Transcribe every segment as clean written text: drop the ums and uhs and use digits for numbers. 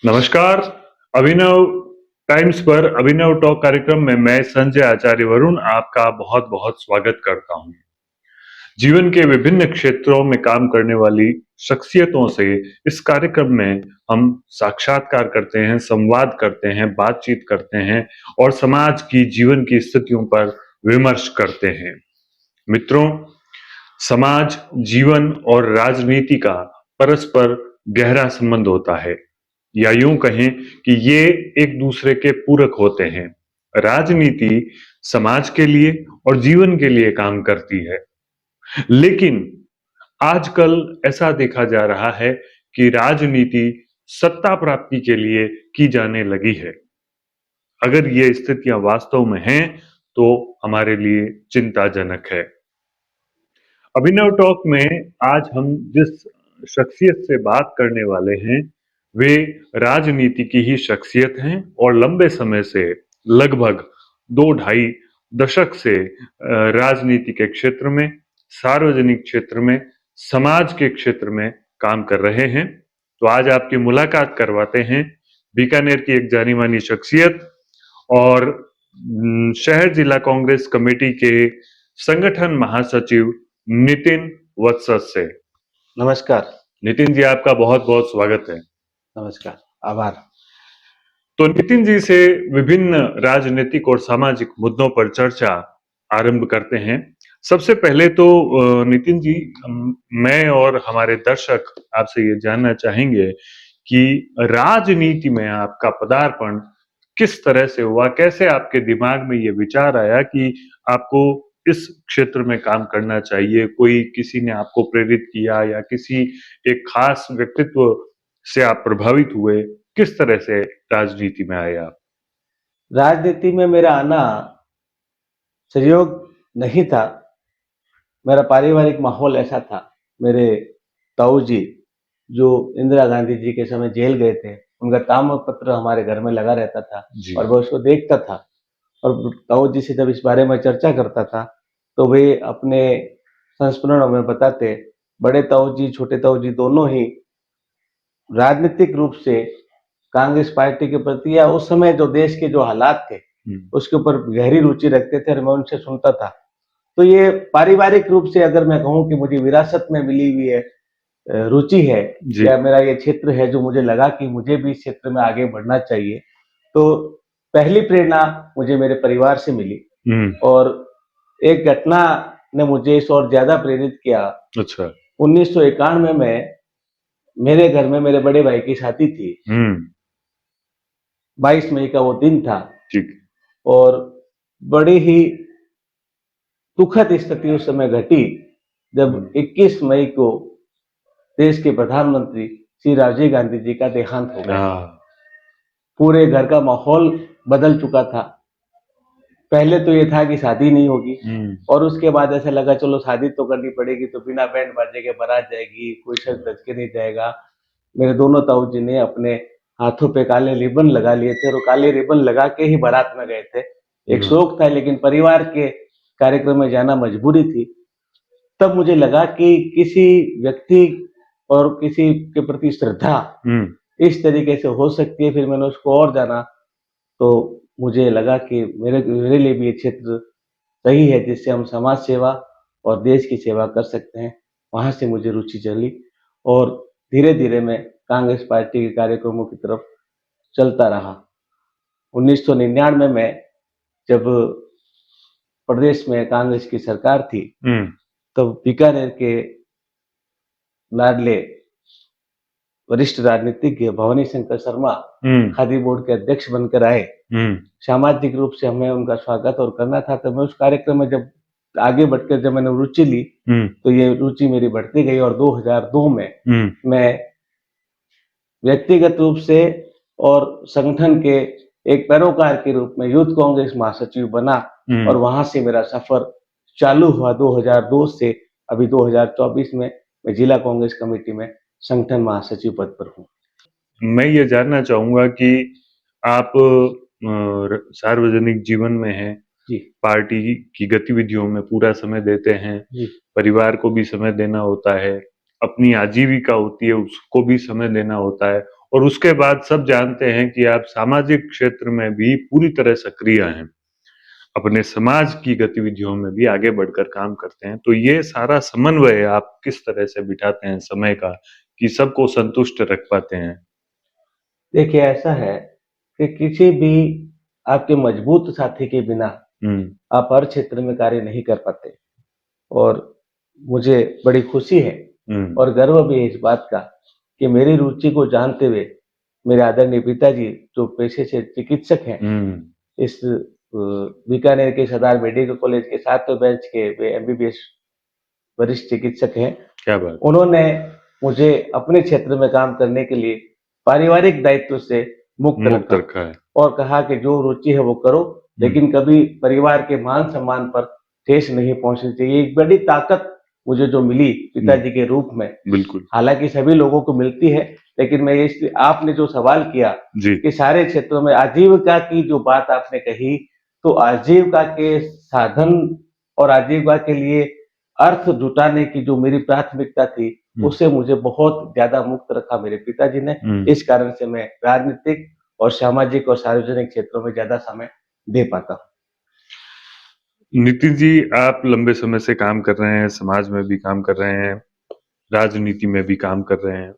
नमस्कार। अभिनव टाइम्स पर अभिनव टॉक कार्यक्रम में मैं संजय आचार्य वरुण आपका बहुत बहुत स्वागत करता हूं। जीवन के विभिन्न क्षेत्रों में काम करने वाली शख्सियतों से इस कार्यक्रम में हम साक्षात्कार करते हैं, संवाद करते हैं, बातचीत करते हैं और समाज की जीवन की स्थितियों पर विमर्श करते हैं। मित्रों, समाज, जीवन और राजनीति का परस्पर गहरा संबंध होता है, या यूं कहें कि ये एक दूसरे के पूरक होते हैं। राजनीति समाज के लिए और जीवन के लिए काम करती है, लेकिन आजकल ऐसा देखा जा रहा है कि राजनीति सत्ता प्राप्ति के लिए की जाने लगी है। अगर ये स्थितियां वास्तव में हैं तो हमारे लिए चिंताजनक है। अभिनव टॉक में आज हम जिस शख्सियत से बात करने वाले हैं वे राजनीति की ही शख्सियत हैं और लंबे समय से, लगभग 2 ढाई दशक से राजनीति के क्षेत्र में, सार्वजनिक क्षेत्र में, समाज के क्षेत्र में काम कर रहे हैं। तो आज आपकी मुलाकात करवाते हैं बीकानेर की एक जानी मानी शख्सियत और शहर जिला कांग्रेस कमेटी के संगठन महासचिव नितिन वत्स से। नमस्कार। नितिन जी, आपका बहुत बहुत स्वागत है। नमस्कार, आभार। तो नितिन जी से विभिन्न राजनीतिक और सामाजिक मुद्दों पर चर्चा आरंभ करते हैं। सबसे पहले तो नितिन जी, मैं और हमारे दर्शक आपसे ये जानना चाहेंगे कि राजनीति में आपका पदार्पण किस तरह से हुआ? कैसे आपके दिमाग में ये विचार आया कि आपको इस क्षेत्र में काम करना चाहिए? कोई किसी ने आपको प्रेरित किया या किसी एक खास व्यक्तित्व से आप प्रभावित हुए? किस तरह से राजनीति में आए आप? राजनीति में मेरा आना संयोग नहीं था। मेरा पारिवारिक माहौल ऐसा था। मेरे ताऊ जी, जो इंदिरा गांधी जी के समय जेल गए थे, उनका ताम्रपत्र हमारे घर में लगा रहता था और मैं उसको देखता था। और ताऊ जी से जब इस बारे में चर्चा करता था, तो वे अपने संस्मरणों में बताते, बड़े ताऊ जी, छोटे ताऊ जी दोनों ही राजनीतिक रूप से कांग्रेस पार्टी के प्रति या उस समय जो देश के जो हालात थे, उसके ऊपर गहरी रुचि रखते थे और मैं उनसे सुनता था। तो ये पारिवारिक रूप से अगर मैं कहूँ कि मुझे विरासत में मिली हुई है रुचि है, या मेरा ये क्षेत्र है जो मुझे लगा कि मुझे भी इस क्षेत्र में आगे बढ़ना चाहिए, तो पहली प्रेरणा मुझे मेरे परिवार से मिली। और एक घटना ने मुझे इस और ज्यादा प्रेरित किया। अच्छा। 1991 में मेरे घर में मेरे बड़े भाई की शादी थी। 22 मई का वो दिन था। ठीक। और बड़ी ही दुखद स्थिति उस समय घटी जब 21 मई को देश के प्रधानमंत्री श्री राजीव गांधी जी का देहांत हो गया। पूरे घर का माहौल बदल चुका था। पहले तो ये था कि शादी नहीं होगी, और उसके बाद ऐसा लगा चलो शादी तो करनी पड़ेगी, तो बिना बैंड बाजे के बारात जाएगी, कोई सज धज के नहीं जाएगा। मेरे दोनों ताऊ जी ने अपने हाथों पे काले रिबन लगा लिए थे और काले रिबन लगा के ही बारात में गए थे। एक शौक था, लेकिन परिवार के कार्यक्रम में जाना मजबूरी थी। तब मुझे लगा कि किसी व्यक्ति और किसी के प्रति श्रद्धा इस तरीके से हो सकती है। फिर मैंने उसको और जाना, तो मुझे लगा कि मेरे लिए भी ये क्षेत्र सही है जिससे हम समाज सेवा और देश की सेवा कर सकते हैं। वहां से मुझे रुचि चली और धीरे धीरे मैं कांग्रेस पार्टी के कार्यक्रमों की तरफ चलता रहा। 1999 में जब प्रदेश में कांग्रेस की सरकार थी, तब बीकानेर के लाडले वरिष्ठ राजनीतिज्ञ भवानी शंकर शर्मा खादी बोर्ड के अध्यक्ष बनकर आए। सामाजिक रूप से हमें उनका स्वागत और करना था। तो मैं उस कार्यक्रम में जब आगे बढ़कर जब मैंने रुचि ली, तो ये रुचि मेरी बढ़ती गई और 2002 में मैं व्यक्तिगत रूप से और संगठन के एक पैरोकार के रूप में यूथ कांग्रेस महासचिव बना। और वहां से मेरा सफर चालू हुआ 2002 से अभी 2024 में मैं जिला कांग्रेस कमेटी में संगठन महासचिव पद पर हूँ। मैं ये जानना चाहूंगा कि आप सार्वजनिक जीवन में हैं, पार्टी की गतिविधियों में पूरा समय देते हैं, परिवार को भी समय देना होता है, अपनी आजीविका होती है उसको भी समय देना होता है, और उसके बाद सब जानते हैं कि आप सामाजिक क्षेत्र में भी पूरी तरह सक्रिय हैं, अपने समाज की गतिविधियों में भी आगे बढ़कर काम करते हैं। तो ये सारा समन्वय आप किस तरह से बिठाते हैं समय का कि सबको संतुष्ट रख पाते हैं? देखिए, ऐसा है कि किसी भी आपके मजबूत साथी के बिना हुँ, आप हर क्षेत्र में कार्य नहीं कर पाते। और मुझे बड़ी खुशी है हुँ, और गर्व भी है इस बात का कि मेरी रुचि को जानते हुए मेरे आदरणीय पिताजी, जो पेशे से चिकित्सक हैं, हुँ, इस बीकानेर के सरदार मेडिकल कॉलेज के 7वें बैच के वे एमबीबीएस वरिष्ठ चिकित्सक हैं। क्या बात! उन्होंने मुझे अपने क्षेत्र में काम करने के लिए पारिवारिक दायित्व से मुक्त मुक्त रखा रखा है। और कहा कि जो रुचि है वो करो, हुँ, लेकिन कभी परिवार के मान-सम्मान पर ठेस नहीं पहुँचनी चाहिए। एक बड़ी ताकत मुझे जो मिली हुँ, पिताजी के रूप में, बिल्कुल। हालाँकि सभी लोगों को मिलती है, लेकिन मैं इसलिए आपने जो सवाल किया जी, कि सारे क्षेत्रों में आजीविका की जो बात आपने कही, तो आजीविका के साधन और आजीविका के लिए अर्थ जुटाने की जो मेरी प्राथमिकता थी, हुँ, उससे मुझे बहुत ज़्यादा मुक्त रखा मेरे पिताजी ने। हुँ। इस कारण से मैं राजनीतिक और सामाजिक और सार्वजनिक क्षेत्रों में ज़्यादा समय दे पाता हूँ। नितिन जी, आप लंबे समय से काम कर रहे हैं, समाज में भी काम कर रहे हैं, राजनीति में भी काम कर रहे हैं।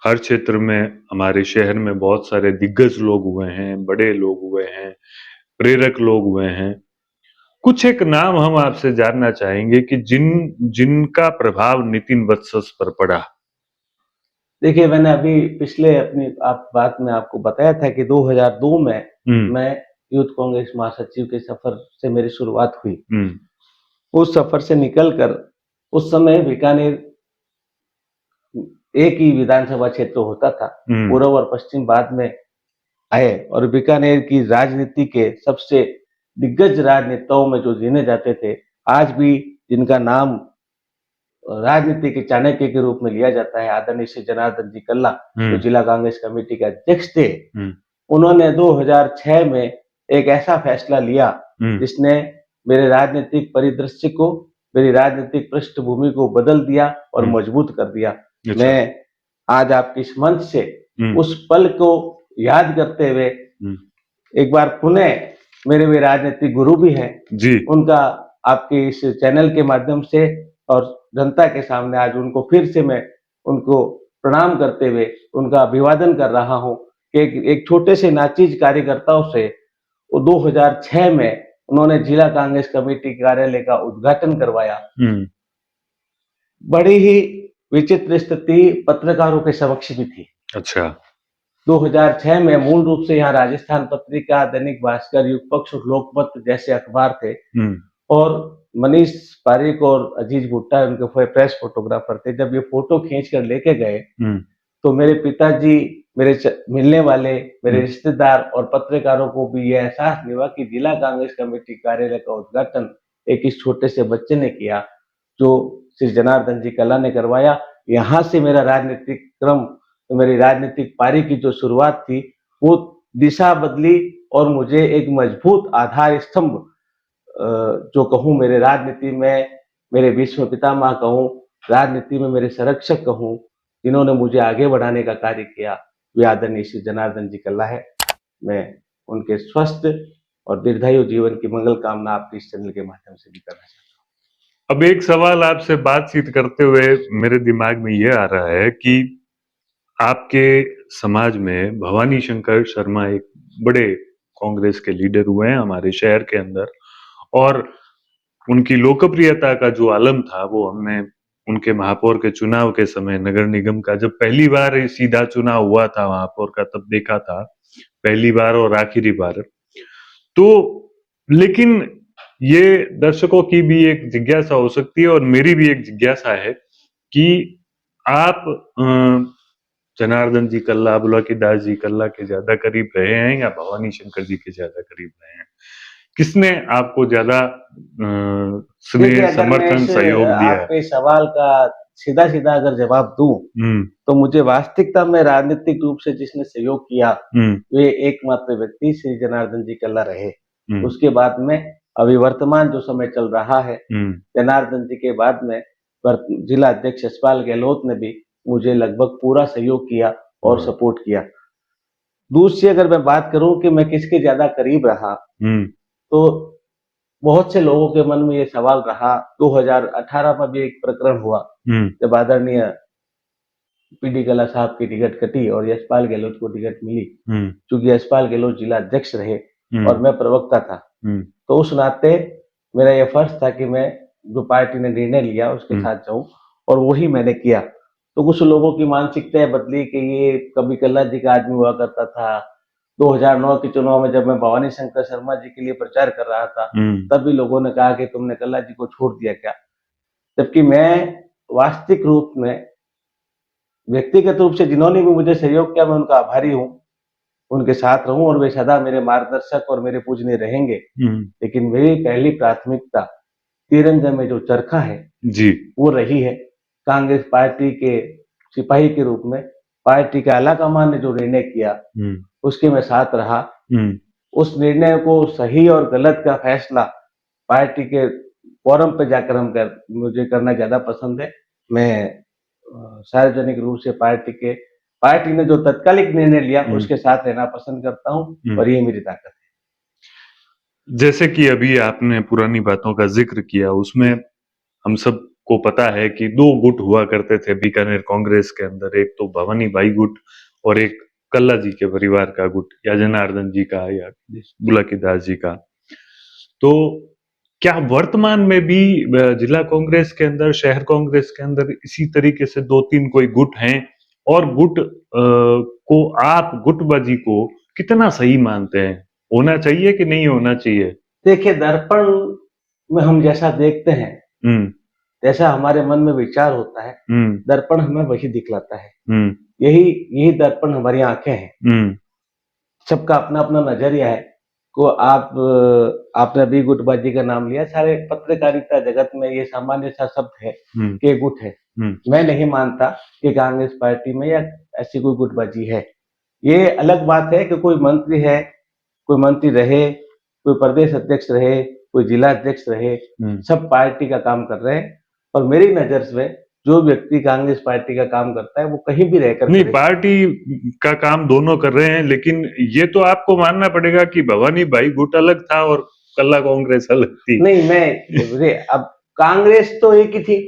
हर क्षेत्र में हमारे शहर में बहुत सारे दिग्गज लोग हुए हैं, बड़े लोग हुए हैं, प्रेरक लोग हुए हैं। कुछ एक नाम हम आपसे जानना चाहेंगे कि जिनका प्रभाव नितिन वत्सस पर पड़ा। देखिए, मैंने अभी पिछले अपनी आप बात में आपको बताया था कि 2002 में हुँ, मैं यूथ कांग्रेस महासचिव के सफ़र से मेरी शुरुआत हुई। हुँ, उस सफ़र से निकल कर उस समय बीकानेर एक ही विधानसभा क्षेत्र होता था। हुँ, पूर्व और पश्चिम बाद में आए और बीकानेर की राजनीति के सबसे दिग्गज राजनेताओं में जो गिने जाते थे, आज भी जिनका नाम राजनीति के चाणक्य के रूप में लिया जाता है, आदरणीय श्री जनार्दन जी कल्ला, जो हुँ, जिला कांग्रेस कमेटी के अध्यक्ष थे। हुँ, उन्होंने 2006 में एक ऐसा फैसला लिया, हुँ, जिसने मेरे राजनीतिक परिदृश्य को, मेरी राजनीतिक पृष्ठभूमि को बदल दिया और हुँ, मजबूत कर दिया। अच्छा। मैं आज आपके इस मंच से हुँ, उस पल को याद करते हुए हुँ, एक बार पुनः मेरे वे राजनीतिक गुरु भी हैं, जी, उनका आपके इस चैनल के माध्यम से और जनता के सामने आज उनको फिर से मैं उनको प्रणाम करते हुए उनका अभिवादन कर रहा हूँ कि एक छोटे से नाचीज कार्यकर्ताओं से वो 2006 में उन्होंने जिला कांग्रेस कमेटी कार्यालय का उद्घाटन करवाया। हुँ, बड़ी ही विचित्र स्थिति पत्रकारों के समक्ष भी थी। अच्छा। 2006 में मूल रूप से यहाँ राजस्थान पत्रिका, दैनिक भास्कर, युग पक्ष और लोकमत जैसे अखबार थे हुँ, और मनीष पारिक और अजीज भुट्टा उनके प्रेस फोटोग्राफर थे। जब ये फोटो खींच कर लेके गए, हुँ, तो मेरे पिताजी, मेरे मिलने वाले, मेरे हुँ, रिश्तेदार और पत्रकारों को भी ये एहसास नहीं हुआ कि जिला कांग्रेस कमेटी कार्यालय का उद्घाटन एक इस छोटे से बच्चे ने किया, जो श्री जनार्दन जी कल्ला ने करवाया। यहाँ से मेरा राजनीतिक क्रम, मेरी राजनीतिक पारी की जो शुरुआत थी, वो दिशा बदली और मुझे एक मजबूत आधार स्तंभ जो कहूँ मेरे राजनीति में मेरे भीष्म पितामह कहूँ, राजनीति में मेरे संरक्षक कहूँ, जिन्होंने मुझे आगे बढ़ाने का कार्य किया, वे आदरणीय श्री जनार्दन जी कल्ला है। मैं उनके स्वस्थ और दीर्घायु जीवन की मंगल कामना आपके इस चैनल के माध्यम से भी करना चाहता अब एक सवाल आपसे बातचीत करते हुए मेरे दिमाग में ये आ रहा है कि आपके समाज में भवानी शंकर शर्मा एक बड़े कांग्रेस के लीडर हुए हैं हमारे शहर के अंदर और उनकी लोकप्रियता का जो आलम था वो हमने उनके महापौर के चुनाव के समय नगर निगम का जब पहली बार ये सीधा चुनाव हुआ था महापौर का तब देखा था पहली बार और आखिरी बार तो लेकिन ये दर्शकों की भी एक जिज्ञासा हो सकती है और मेरी भी एक जिज्ञासा है कि आप जनार्दन जी कल्ला बुलाकीदास जी कल्ला के ज्यादा करीब रहे हैं या भवानी शंकर जी के ज्यादा करीब रहे हैं किसने आपको ज्यादा हूँ। देखिए, स्नेह अगर मैं समर्थन इस सहयोग दिया है? आपके सवाल का सीधा-सीधा अगर जवाब दूँ, हम्म तो मुझे वास्तविकता में राजनीतिक रूप से जिसने सहयोग किया, हम्म वे एकमात्र व्यक्ति श्री जनार्दन जी कल्ला रहे। हम्म उसके बाद में अभी वर्तमान जो समय चल रहा है, हम्म जनार्दन जी के बाद में जिला अध्यक्ष यशपाल गहलोत ने भी मुझे लगभग पूरा सहयोग किया और सपोर्ट किया। दूसरी अगर मैं बात करूं कि मैं किसके ज्यादा करीब रहा, तो बहुत से लोगों के मन में ये सवाल रहा। 2018 में भी एक प्रकरण हुआ जब आदरणीय पीडी कल्ला साहब की टिकट कटी और यशपाल गहलोत को टिकट मिली। क्योंकि यशपाल गहलोत जिला अध्यक्ष रहे और मैं प्रवक्ता था, तो उस नाते मेरा यह फर्ज था कि मैं जो पार्टी ने निर्णय लिया उसके साथ जाऊं, और वही मैंने किया। तो कुछ लोगों की मानसिकताएं बदली कि ये कभी कल्ला जी का आदमी हुआ करता था। 2009 के चुनाव में जब मैं भवानी शंकर शर्मा जी के लिए प्रचार कर रहा था, तब भी लोगों ने कहा कि तुमने कल्ला जी को छोड़ दिया क्या। जबकि मैं वास्तविक रूप में, व्यक्तिगत रूप से जिन्होंने भी मुझे सहयोग किया, मैं उनका आभारी हूँ, उनके साथ रहूं और वे सदा मेरे मार्गदर्शक और मेरे पूजनीय रहेंगे। लेकिन मेरी पहली प्राथमिकता तिरंगे में जो चरखा है जी, वो रही है। कांग्रेस पार्टी के सिपाही के रूप में पार्टी के आला कमान ने जो निर्णय किया उसके मैं साथ रहा। उस निर्णय को सही और गलत का फैसला पार्टी के फोरम पे जाकर मुझे करना ज्यादा पसंद है। मैं सार्वजनिक रूप से पार्टी ने जो तत्कालिक निर्णय लिया उसके साथ रहना पसंद करता हूं, और ये मेरी ताकत है। जैसे कि अभी आपने पुरानी बातों का जिक्र किया, उसमें हम सबको पता है कि दो गुट हुआ करते थे बीकानेर कांग्रेस के अंदर, एक तो भवानी भाई गुट और एक कल्ला जी के परिवार का गुट, या जनार्दन जी का या बुलाकी दास जी का। तो क्या वर्तमान में भी जिला कांग्रेस के अंदर, शहर कांग्रेस के अंदर इसी तरीके से दो तीन कोई गुट हैं, और गुट को आप गुटबाजी को कितना सही मानते हैं? होना चाहिए कि नहीं होना चाहिए? देखिए, दर्पण में हम जैसा देखते हैं जैसा हमारे मन में विचार होता है, दर्पण हमें वही दिखलाता है। यही दर्पण हमारी आंखें हैं। सबका अपना अपना नजरिया है। को आपने अभी गुटबाजी का नाम लिया, सारे पत्रकारिता जगत में ये सामान्य सा शब्द है कि गुट है। मैं नहीं मानता कि कांग्रेस पार्टी में या ऐसी कोई गुटबाजी है। ये अलग बात है कि कोई मंत्री है, कोई मंत्री रहे, कोई प्रदेश अध्यक्ष रहे, कोई जिला अध्यक्ष रहे, सब पार्टी का काम कर रहे हैं। और मेरी नजर से जो व्यक्ति कांग्रेस पार्टी का काम करता है वो कहीं भी रहकर नहीं, पार्टी का काम दोनों कर रहे हैं, लेकिन ये तो आपको मानना पड़ेगा कि भवानी भाई गुट अलग था और कल्ला कांग्रेस अलग थी। नहीं, अब कांग्रेस तो एक ही थी।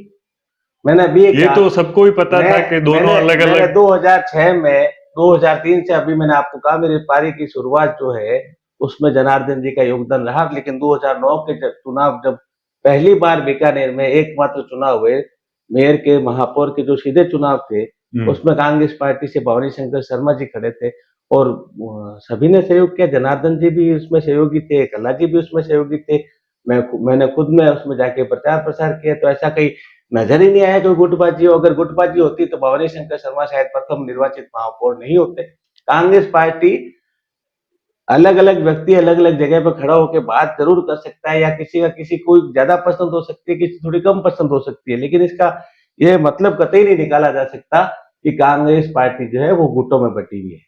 मैंने अभी ये तो सबको ही पता था कि दोनों अलग अलग। 2006 में 2003 से अभी मैंने आपको कहा मेरी पारी की शुरुआत जो है उसमें जनार्दन जी का योगदान रहा। लेकिन 2009 के चुनाव जब पहली बार बीकानेर में एकमात्र चुनाव हुए, मेयर के, महापौर के जो सीधे चुनाव थे, उसमें कांग्रेस पार्टी से भवानी शंकर शर्मा जी खड़े थे और सभी ने सहयोग किया। जनार्दन जी भी उसमें सहयोगी थे, कल्ला जी भी उसमें सहयोगी थे। मैंने खुद में उसमें जाके प्रचार प्रसार किया। तो ऐसा कहीं नजर ही नहीं आया कोई गुटबाजी हो। अगर गुटबाजी होती तो भवानी शंकर शर्मा शायद प्रथम निर्वाचित महापौर नहीं होते। कांग्रेस पार्टी अलग अलग व्यक्ति अलग अलग जगह पर खड़ा होकर बात जरूर कर सकता है, या किसी को ज्यादा पसंद हो सकती है, किसी थोड़ी कम पसंद हो सकती है, लेकिन इसका ये मतलब कतई नहीं निकाला जा सकता कि कांग्रेस पार्टी जो है वो गुटों में बटी हुई है।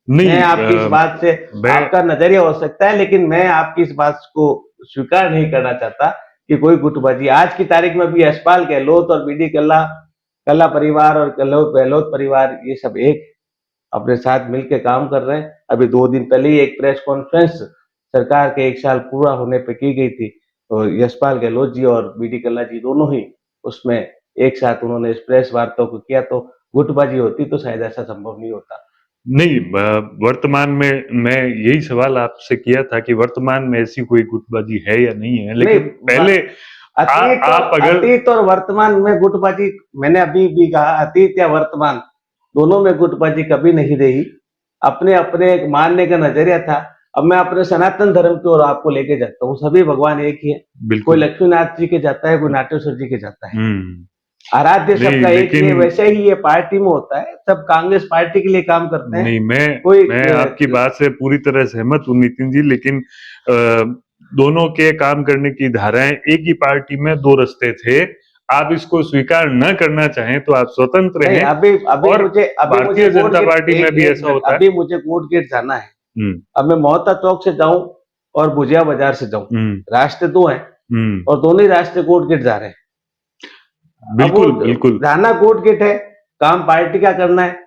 नहीं, मैं आपकी इस बात से, आपका नजरिया हो सकता है, लेकिन मैं आपकी इस बात को स्वीकार नहीं करना चाहता कि कोई गुटबाजी। आज की तारीख में भी यशपाल गहलोत और बीडी कल्ला परिवार और गहलोत परिवार ये सब एक अपने साथ मिलकर काम कर रहे हैं। अभी 2 दिन पहले ही एक प्रेस कॉन्फ्रेंस सरकार के 1 साल पूरा होने पे की गई थी, तो यशपाल गहलोत जी और बीडी कल्ला जी दोनों ही उसमें एक साथ उन्होंने इस प्रेस वार्ता को किया। तो गुटबाजी होती तो शायद ऐसा संभव नहीं होता। नहीं, वर्तमान में मैं यही सवाल आपसे किया था कि वर्तमान में ऐसी कोई गुटबाजी है या नहीं है, लेकिन नहीं, पहले अतीत और वर्तमान में गुटबाजी, मैंने अभी भी कहा अतीत या वर्तमान दोनों में गुटबाजी कभी नहीं रही। अपने अपने एक मानने का नजरिया था। अब मैं अपने सनातन धर्म की ओर आपको लेके जाता हूँ। सभी भगवान एक ही है। कोई लक्ष्मीनाथ जी के जाता है, कोई नाटेश्वर जी के जाता है। आराध्य सबका एक ही है। वैसे ही ये पार्टी में होता है, सब कांग्रेस पार्टी के लिए काम करते हैं। नहीं, मैं आपकी बात से पूरी तरह सहमत हूँ नितिन जी, लेकिन दोनों के काम करने की धाराएं, एक ही पार्टी में 2 रास्ते थे। आप इसको स्वीकार न करना चाहें तो आप स्वतंत्र हैं। अभी और भारतीय जनता पार्टी में भी ऐसा होता है। अभी मुझे कोर्ट गेट जाना है। अब मैं मोहता चौक से जाऊं और भुजिया बाजार से जाऊं, रास्ते 2 हैं और दोनों ही रास्ते कोर्ट गेट जा रहे हैं। बिल्कुल बिल्कुल जाना कोर्ट गेट है, काम पार्टी का करना है।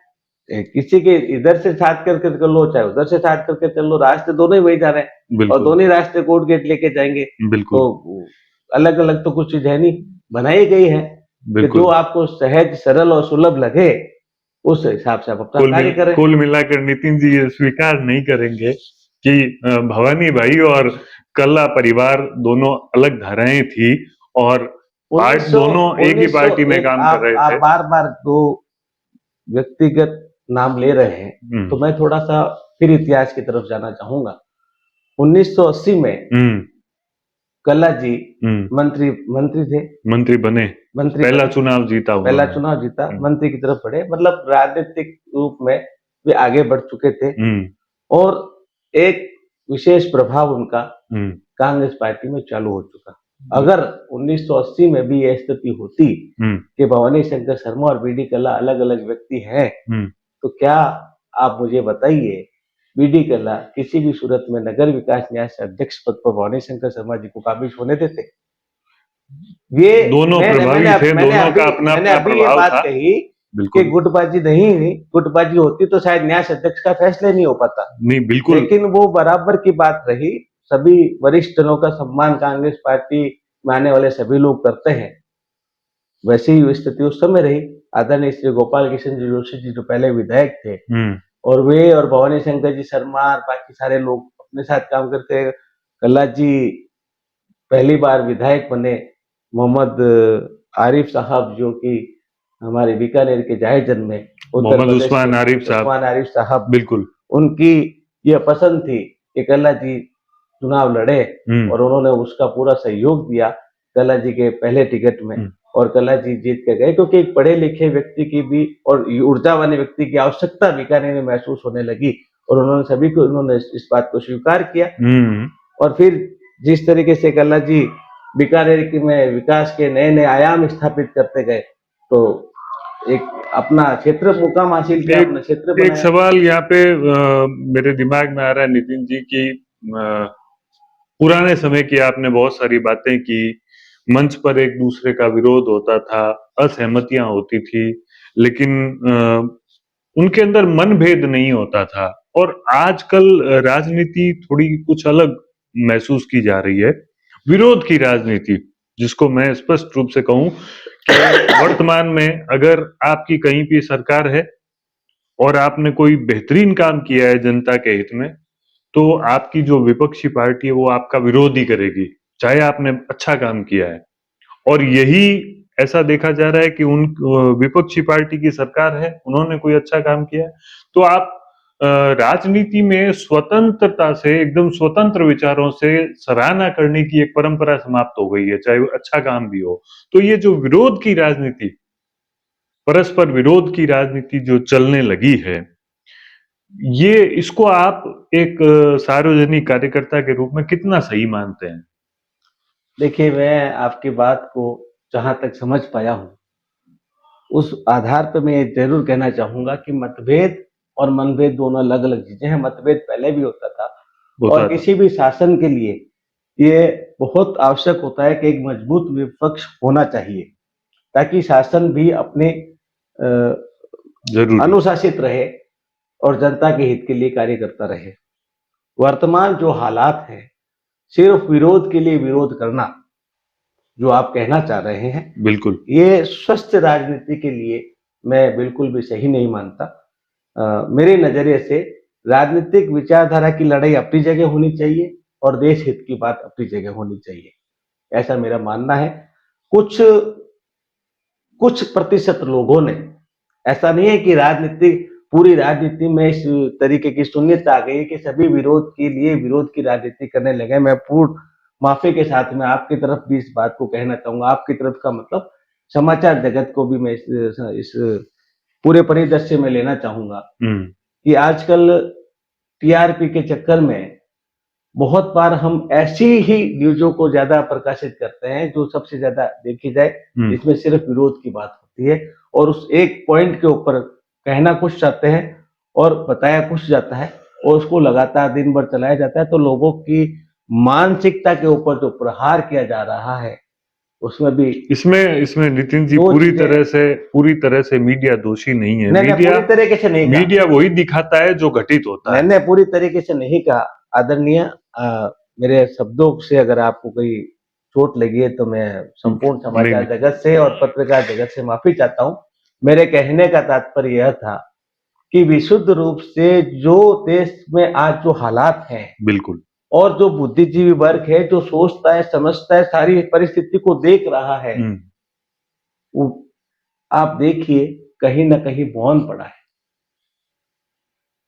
किसी के इधर से साथ करके कर लो, चाहे उधर से साथ करके चल लो, रास्ते दोनों ही वही जा रहे हैं और बिल्कुल, दोनों ही रास्ते कोर्ट गेट लेके जाएंगे। बिल्कुल, तो अलग अलग तो कुछ चीज है नहीं, बनाई गई है कि जो बिल्कुल। आपको सहज सरल और सुलभ लगे उस हिसाब से आप अपना कार्य करें। कुल मिलाकर नितिन जी ये स्वीकार नहीं करेंगे कि भवानी भाई और कल्ला परिवार दोनों अलग धाराएं थी और पार्ट 1900 दोनों एक ही पार्टी में 1901 काम कर रहे आप थे। बार बार दो व्यक्तिगत नाम ले रहे हैं, तो हम्म, मैं थोड़ा सा फिर इतिहास की तरफ जाना चाहूंगा। 1980 में हम्म, कल्ला जी हम्म। मंत्री मंत्री थे, मंत्री बने, मंत्री पहला बने, चुनाव जीता पहला उन्होंने। चुनाव जीता, हम्म, मंत्री की तरफ बढ़े, मतलब राजनीतिक रूप में वे आगे बढ़ चुके थे हम्म, और एक विशेष प्रभाव उनका हम्म, कांग्रेस पार्टी में चालू हो चुका। अगर 1980 में भी यह स्थिति होती हम्म, कि भवानी शंकर शर्मा और बीडी कल्ला अलग-अलग व्यक्ति हैं, हम्म। तो क्या आप मुझे बताइए, बीडी कल्ला किसी भी सूरत में नगर विकास न्यास से अध्यक्ष पद पर भवानी शंकर शर्मा जी को काबिज होने देते? ये दोनों प्रभावी थे, दोनों का अपना मैंने अपना अभी ये प्रभाव बात था। कही कि बिल्कुल, गुटबाजी नहीं हुई, गुटबाजी होती तो शायद न्यास अध्यक्ष का फैसला नहीं हो पाता। नहीं बिल्कुल। लेकिन वो बराबर की बात रही, सभी वरिष्ठ जनों का सम्मान कांग्रेस पार्टी में आने वाले सभी लोग करते हैं। वैसी ही स्थिति उस समय रही। आदरणीय श्री गोपाल कृष्ण जी जोशी जी जो पहले विधायक थे हम्म, और वे और भवानी शंकर जी शर्मा और बाकी सारे लोग अपने साथ काम करते हैं। कल्ला जी पहली बार विधायक बने, मोहम्मद आरिफ साहब जो कि हमारे बीकानेर के जायजन में उत्तर मोहम्मद प्रदेश के उस्मान आरिफ साहब। उस्मान आरिफ साहब, बिल्कुल। उनकी यह पसंद थी कि कल्ला जी चुनाव लड़े हम्म, और उन्होंने उसका पूरा सहयोग दिया कल्ला जी के पहले टिकट में हम्म, और कल्ला जी जीत के गए क्योंकि एक पढ़े लिखे व्यक्ति की भी और ऊर्जा वाले व्यक्ति की आवश्यकता बीकानेर में महसूस होने लगी और उन्होंने सभी को उन्होंने इस बात को स्वीकार किया हम्म। और फिर जिस तरीके से कल्ला जी बीकानेर की में विकास के नए नए आयाम स्थापित करते गए तो एक अपना क्षेत्र मुकाम हासिल किया, अपना क्षेत्र एक एक बनाया। सवाल यहाँ पे मेरे दिमाग में आ रहा है नितिन जी की, पुराने समय की आपने बहुत सारी बातें की, मंच पर एक दूसरे का विरोध होता था, असहमतियां होती थी, लेकिन उनके अंदर मनभेद नहीं होता था। और आजकल राजनीति थोड़ी कुछ अलग महसूस की जा रही है, विरोध की राजनीति, जिसको मैं स्पष्ट रूप से कहूं कि वर्तमान में अगर आपकी कहीं भी सरकार है और आपने कोई बेहतरीन काम किया है जनता के हित में, तो आपकी जो विपक्षी पार्टी है वो आपका विरोध ही करेगी, चाहे आपने अच्छा काम किया है। और यही ऐसा देखा जा रहा है कि उन विपक्षी पार्टी की सरकार है, उन्होंने कोई अच्छा काम किया है, तो आप राजनीति में स्वतंत्रता से, एकदम स्वतंत्र विचारों से सराहना करने की एक परंपरा समाप्त हो गई है, चाहे वो अच्छा काम भी हो। तो ये जो विरोध की राजनीति, परस्पर विरोध की राजनीति जो चलने लगी है, ये इसको आप एक सार्वजनिक कार्यकर्ता के रूप में कितना सही मानते हैं? देखिए, मैं आपकी बात को जहाँ तक समझ पाया हूँ, उस आधार पे मैं ये ज़रूर कहना चाहूँगा कि मतभेद और मनभेद दोनों अलग-अलग चीज़ें हैं। मतभेद पहले भी होता था और होता था। किसी भी शासन के लिए ये बहुत आवश्यक होता है कि एक मजबूत विपक्ष होना चाहिए, ताकि शासन भी अपने अ, जरूरी। अनुशासित रहे और जनता के हित के लिए कार्य करता रहे। वर्तमान जो हालात हैं, सिर्फ विरोध के लिए विरोध करना, जो आप कहना चाह रहे हैं, बिल्कुल। ये स्वस्थ राजनीति के लिए मैं बिल्कुल भी सही नहीं मानता। मेरे नज़रिए से राजनीतिक विचारधारा की लड़ाई अपनी जगह होनी चाहिए और देश हित की बात अपनी जगह होनी चाहिए, ऐसा मेरा मानना है। कुछ कुछ प्रतिशत लोगों ने, ऐसा नहीं है कि पूरी राजनीति में इस तरीके की सुन्नियत आ गई कि सभी विरोध के लिए विरोध की राजनीति करने लगे। मैं पूर्ण माफी के साथ में आपकी तरफ भी इस बात को कहना चाहूंगा, आपकी तरफ का मतलब समाचार जगत को भी मैं इस पूरे परिदृश्य में लेना चाहूंगा हम्म, कि आजकल टीआरपी के चक्कर में बहुत बार हम ऐसी ही न्यूज़ों को ज़्यादा प्रकाशित करते हैं, जो सबसे ज़्यादा देखी जाए, हम्म, इसमें सिर्फ विरोध की बात होती है और उस एक पॉइंट के ऊपर कहना कुछ चाहते हैं और बताया कुछ जाता है और उसको लगातार दिन भर चलाया जाता है, तो लोगों की मानसिकता के ऊपर जो प्रहार किया जा रहा है, उसमें भी इसमें इसमें नितिन जी दो पूरी चीजें तरह से मीडिया दोषी नहीं है। नहीं मीडिया पूरी तरीके से नहीं कहा, मीडिया वही दिखाता है जो घटित होता है। मैंने पूरी तरीके से नहीं कहा आदरणीय। मेरे शब्दों से अगर आपको कोई चोट लगी है तो मैं संपूर्ण नहीं समाचार नहीं जगत से और पत्रकार जगत से माफी चाहता हूं। मेरे कहने का तात्पर्य यह था कि विशुद्ध रूप से जो देश में आज जो हालात हैं बिल्कुल। और जो बुद्धिजीवी वर्ग है जो सोचता है समझता है सारी परिस्थिति को देख रहा है, वो आप देखिए कहीं ना कहीं मौन पड़ा है।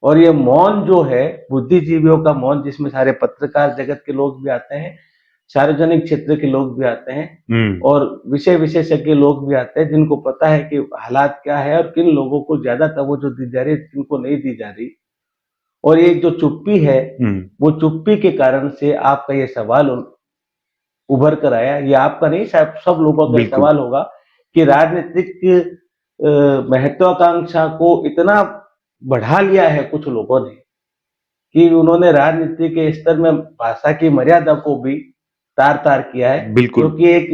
और ये मौन जो है बुद्धिजीवियों का मौन, जिसमें सारे पत्रकार जगत के लोग भी आते हैं, सार्वजनिक क्षेत्र के लोग भी आते हैं और विषय विशेषज्ञ लोग भी आते हैं, जिनको पता है कि हालात क्या है और किन लोगों को ज्यादा तवज्जो दी जा रही है, किनको नहीं दी जा रही। और ये जो चुप्पी है, वो चुप्पी के कारण से आपका ये सवाल उभर कर आया। ये आपका नहीं, शायद सब लोगों का बिल्कुल। सवाल होगा कि राजनीतिक महत्वाकांक्षा को इतना बढ़ा लिया है कुछ लोगों ने कि उन्होंने राजनीति के स्तर में भाषा की मर्यादा को भी तार-तार किया है, बिल्कुल। जो कि एक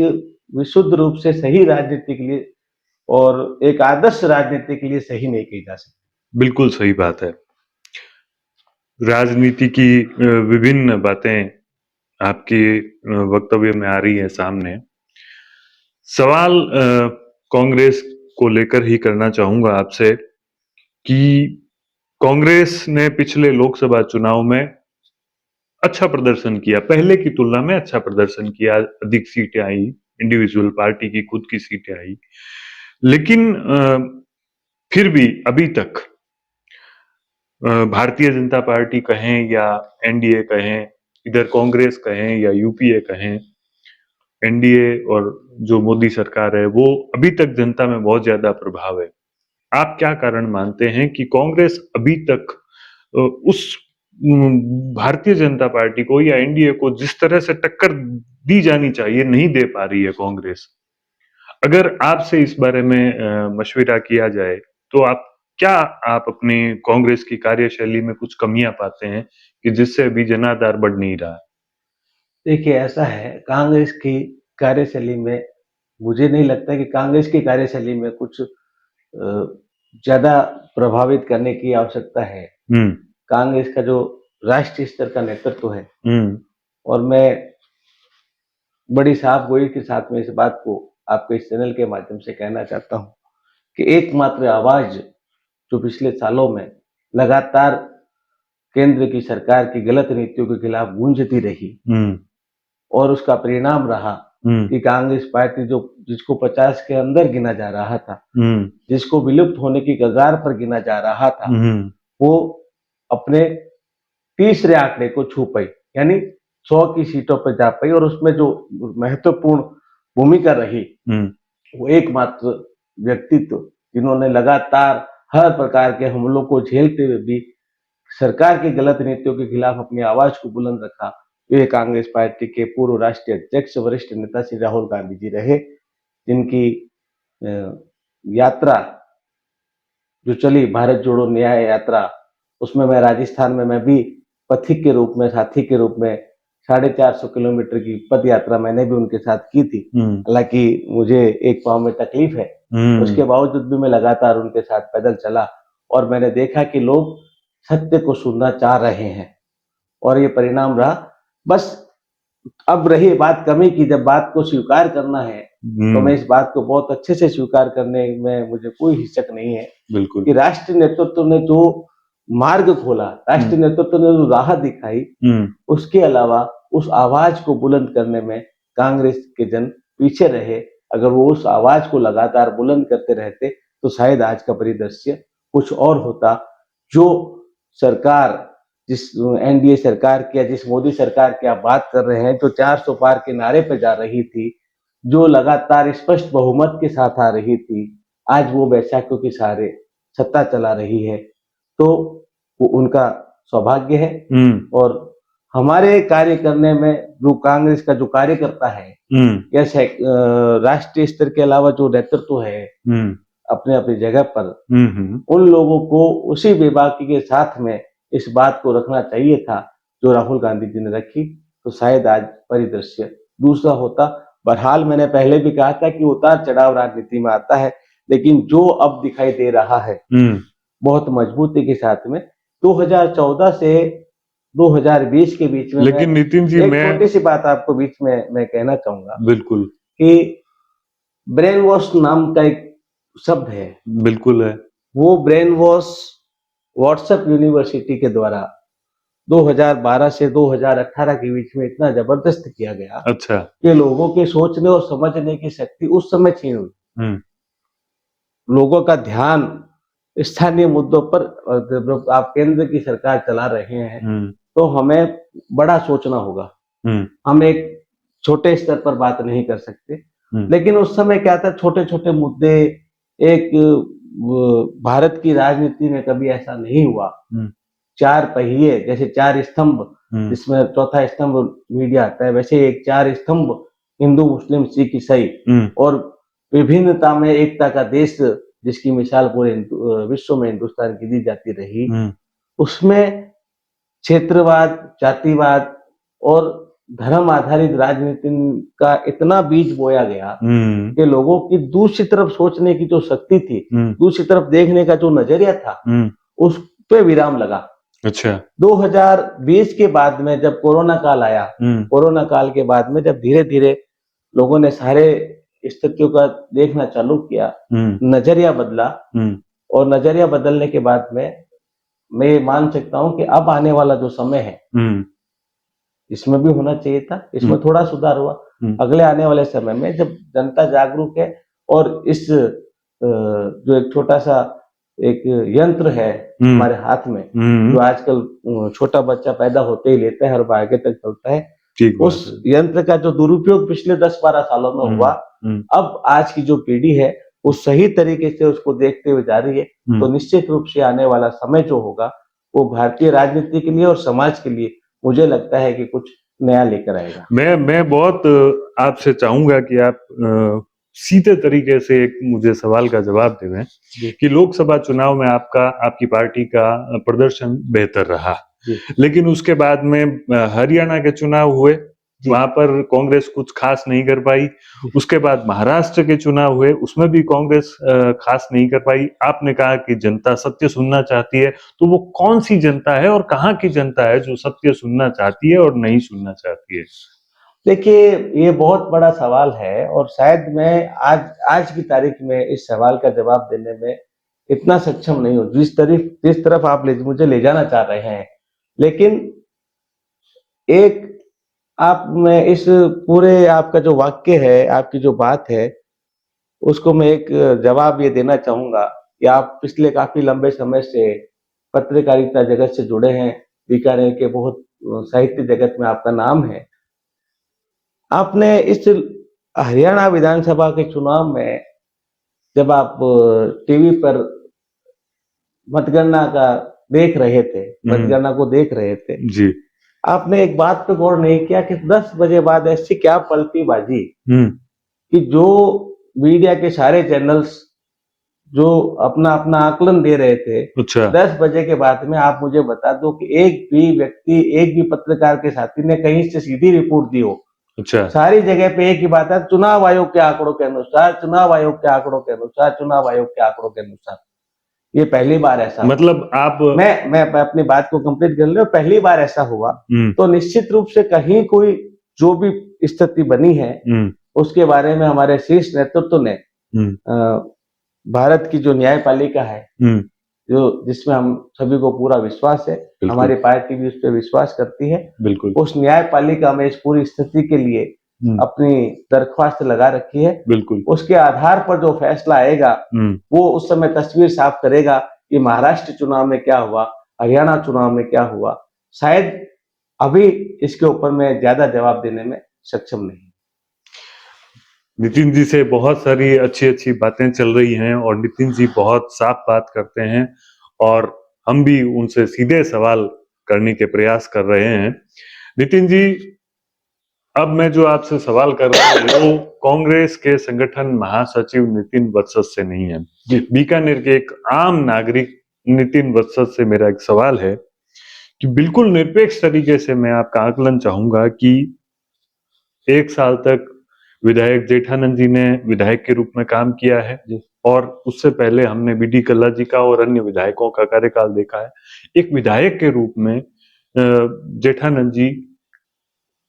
विशुद्ध रूप से सही राजनीति के लिए और एक आदर्श राजनीति के लिए सही नहीं कही जा सकती। बिल्कुल सही बात है। राजनीति की विभिन्न बातें आपके वक्तव्य में आ रही है सामने। सवाल कांग्रेस को लेकर ही करना चाहूंगा आपसे कि कांग्रेस ने पिछले लोकसभा चुनाव में अच्छा प्रदर्शन किया, पहले की तुलना में अच्छा प्रदर्शन किया, अधिक सीटें आई, इंडिविजुअल पार्टी की खुद की सीटें आई, लेकिन फिर भी अभी तक भारतीय जनता पार्टी कहें या एनडीए कहें, इधर कांग्रेस कहें या यूपीए कहें, एनडीए और जो मोदी सरकार है, वो अभी तक जनता में बहुत ज्यादा प्रभाव है। आप क्या कारण मानते हैं कि कांग्रेस अभी तक उस भारतीय जनता पार्टी को या एनडीए को जिस तरह से टक्कर दी जानी चाहिए नहीं दे पा रही है कांग्रेस? अगर आपसे इस बारे में मशविरा किया जाए तो आप अपनी कांग्रेस की कार्यशैली में कुछ कमियां पाते हैं कि जिससे अभी जनाधार बढ़ नहीं रहा है? देखिए ऐसा है, कांग्रेस की कार्यशैली में मुझे नहीं लगता कि कांग्रेस की कार्यशैली में कुछ ज़्यादा प्रभावित करने की आवश्यकता है। कांग्रेस का जो राष्ट्रीय स्तर का नेतृत्व है, और मैं बड़ी साफ-गोई के साथ में इस बात को आपके इस चैनल के माध्यम से कहना चाहता हूँ कि एकमात्र आवाज़ जो पिछले सालों में लगातार केंद्र की सरकार की गलत नीतियों के खिलाफ गूंजती रही और उसका परिणाम रहा कि कांग्रेस पार्टी जो जिसको 50 के अंदर गिना जा रहा था, जिसको विलुप्त होने की कगार पर गिना जा रहा था, वो अपने तीसरे आंकड़े को छू पाई, यानी 100 की सीटों पर जा पाई। और उसमें जो महत्वपूर्ण भूमिका रही, वो एकमात्र व्यक्तित्व जिन्होंने लगातार हर प्रकार के हमलों को झेलते हुए भी सरकार की गलत नीतियों के खिलाफ अपनी आवाज को बुलंद रखा, वे कांग्रेस पार्टी के पूर्व राष्ट्रीय अध्यक्ष वरिष्ठ नेता श्री राहुल गांधी जी रहे, जिनकी यात्रा जो चली भारत जोड़ो न्याय यात्रा, उसमें मैं राजस्थान में मैं भी पथिक के रूप में, साथी के रूप में 450 किलोमीटर की पद यात्रा मैंने भी उनके साथ की थी। हालांकि मुझे एक पांव में तकलीफ है, उसके बावजूद भी मैं लगातार उनके साथ पैदल चला और मैंने देखा कि लोग सत्य को सुनना चाह रहे हैं और ये परिणाम रहा। बस अब रही बात कमी की, जब बात को स्वीकार करना है तो मैं इस बात को बहुत अच्छे से स्वीकार करने में मुझे कोई हिचक नहीं है। बिल्कुल कि राष्ट्रीय नेतृत्व ने जो मार्ग खोला, राष्ट्रीय नेतृत्व ने जो राह दिखाई, उसके अलावा उस आवाज को बुलंद करने में कांग्रेस के जन पीछे रहे। अगर वो उस आवाज को लगातार बुलंद करते रहते तो शायद आज का परिदृश्य कुछ और होता। जो सरकार, जिस एनडीए सरकार की या जिस मोदी सरकार की आप बात कर रहे हैं, जो 400 पार के नारे पे जा रही थी, जो लगातार स्पष्ट बहुमत के साथ आ रही थी, आज वो बैसाखियों के सहारे सत्ता चला रही है, तो वो उनका सौभाग्य है। और हमारे कार्य करने में जो कांग्रेस का जो कार्यकर्ता है या राष्ट्रीय स्तर के अलावा जो नेतृत्व है अपने अपनी जगह पर, उन लोगों को उसी बेबाकी के साथ में इस बात को रखना चाहिए था जो राहुल गांधी जी ने रखी, तो शायद आज परिदृश्य दूसरा होता बहरहाल मैंने पहले भी कहा था कि उतार चढ़ाव राजनीति में आता है, लेकिन जो अब दिखाई दे रहा है बहुत मजबूती के साथ में 2014 से 2020 के बीच में, लेकिन मैं नितिन जी एक मैं छोटी सी बात आपको बीच में मैं कहना चाहूंगा बिल्कुल कि ब्रेन वॉश नाम का एक शब्द है, बिल्कुल है। वो ब्रेन वॉश व्हाट्सएप यूनिवर्सिटी के द्वारा 2012 से 2018 के बीच में इतना जबरदस्त किया गया अच्छा। कि लोगों के सोचने और समझने की शक्ति उस समय छीन हुई। हम्म लोगों का ध्यान स्थानीय मुद्दों पर, जब आप केंद्र की सरकार चला रहे हैं हम्म तो हमें बड़ा सोचना होगा, हम्म हम एक छोटे स्तर पर बात नहीं कर सकते। लेकिन उस समय क्या था, छोटे छोटे मुद्दे, एक भारत की राजनीति में कभी ऐसा नहीं हुआ। चार पहिए, जैसे चार स्तंभ, जिसमें चौथा स्तंभ मीडिया आता है, वैसे एक चार स्तंभ हिंदू मुस्लिम सिख ईसाई और विभिन्नता में एकता का देश, जिसकी मिसाल पूरे विश्व में हिंदुस्तान की दी जाती रही। उसमें क्षेत्रवाद, जातिवाद और धर्म आधारित राजनीति का इतना बीज बोया गया कि लोगों की दूसरी तरफ सोचने की जो शक्ति थी, दूसरी तरफ देखने का जो नजरिया था, उस पे विराम लगा। अच्छा। 2020 के बाद में जब कोरोना काल आया, कोरोना काल के बाद में जब धीरे धीरे लोगों ने सारे स्थितियों का देखना चालू किया, नजरिया बदला, और नजरिया बदलने के बाद में मैं ये मान सकता हूं कि अब आने वाला जो समय है, इसमें भी होना चाहिए था, इसमें थोड़ा सुधार हुआ। अगले आने वाले समय में जब जनता जागरूक है और इस जो एक छोटा सा एक यंत्र है हमारे हाथ में, जो आजकल छोटा बच्चा पैदा होते ही लेता है और आगे तक चलता है, उस यंत्र का जो दुरुपयोग पिछले 10-12 सालों में हुआ, अब आज की जो पीढ़ी है वो सही तरीके से उसको देखते हुए जा रही है, तो निश्चित रूप से आने वाला समय जो होगा वो भारतीय राजनीति के लिए और समाज के लिए मुझे लगता है कि कुछ नया लेकर आएगा। मैं बहुत आपसे चाहूंगा कि आप सीधे तरीके से एक मुझे सवाल का जवाब दें कि लोकसभा चुनाव में आपकी पार्टी का प्रदर्शन बेहतर रहा, लेकिन उसके बाद में हरियाणा के चुनाव हुए, वहां पर कांग्रेस कुछ खास नहीं कर पाई। उसके बाद महाराष्ट्र के चुनाव हुए, उसमें भी कांग्रेस खास नहीं कर पाई। आपने कहा कि जनता सत्य सुनना चाहती है, तो वो कौन सी जनता है और कहाँ की जनता है जो सत्य सुनना चाहती है और नहीं सुनना चाहती है? देखिए, ये बहुत बड़ा सवाल है और शायद मैं आज की तारीख में इस सवाल का जवाब देने में इतना सक्षम नहीं हूँ जिस तरफ आप मुझे ले जाना चाह रहे हैं। लेकिन एक आप मैं इस पूरे आपका जो वाक्य है, आपकी जो बात है, उसको मैं एक जवाब ये देना चाहूंगा कि आप पिछले काफी लंबे समय से पत्रकारिता जगत से जुड़े हैं, बीकानेर के बहुत साहित्य जगत में आपका नाम है। आपने इस हरियाणा विधानसभा के चुनाव में जब आप टीवी पर मतगणना का देख रहे थे, मतगणना को देख रहे थे जी, आपने एक बात पे गौर नहीं किया कि 10 बजे बाद ऐसी क्या पलटी बाजी कि जो मीडिया के सारे चैनल्स जो अपना अपना आकलन दे रहे थे, अच्छा। 10 बजे के बाद में आप मुझे बता दो कि एक भी व्यक्ति, एक भी पत्रकार के साथी ने कहीं से सीधी रिपोर्ट दी हो। अच्छा। सारी जगह पे एक ही बात है, चुनाव आयोग के आंकड़ों के अनुसार, चुनाव आयोग के आंकड़ों के अनुसार, चुनाव आयोग के आंकड़ों के अनुसार। ये पहली बार ऐसा मतलब आप मैं अपनी बात को कंप्लीट कर लूं, पहली बार ऐसा हुआ। तो निश्चित रूप से कहीं कोई जो भी स्थिति बनी है उसके बारे में हमारे शीर्ष नेतृत्व ने भारत की जो न्यायपालिका है, जो जिसमें हम सभी को पूरा विश्वास है, हमारी पार्टी भी उस पर विश्वास करती है, बिल्कुल उस न्यायपालिका में इस पूरी स्थिति के लिए अपनी दरख्वास्त लगा रखी है। बिल्कुल उसके आधार पर जो फैसला आएगा वो उस समय तस्वीर साफ करेगा कि महाराष्ट्र चुनाव में क्या हुआ, हरियाणा चुनाव में क्या हुआ। शायद अभी इसके ऊपर मैं ज्यादा जवाब देने में सक्षम नहीं। नितिन जी से बहुत सारी अच्छी अच्छी बातें चल रही हैं और नितिन जी बहुत साफ बात करते हैं और हम भी उनसे सीधे सवाल करने के प्रयास कर रहे हैं। नितिन जी, अब मैं जो आपसे सवाल कर रहा हूँ वो कांग्रेस के संगठन महासचिव नितिन वत्स से नहीं है, बीकानेर के एक आम नागरिक नितिन वत्स से मेरा एक सवाल है कि बिल्कुल निरपेक्ष तरीके से मैं आपका आकलन चाहूंगा कि एक साल तक विधायक जेठानंद जी ने विधायक के रूप में काम किया है जी। और उससे पहले हमने बीडी कल्ला जी का और अन्य विधायकों का कार्यकाल देखा है। एक विधायक के रूप में जेठानंद जी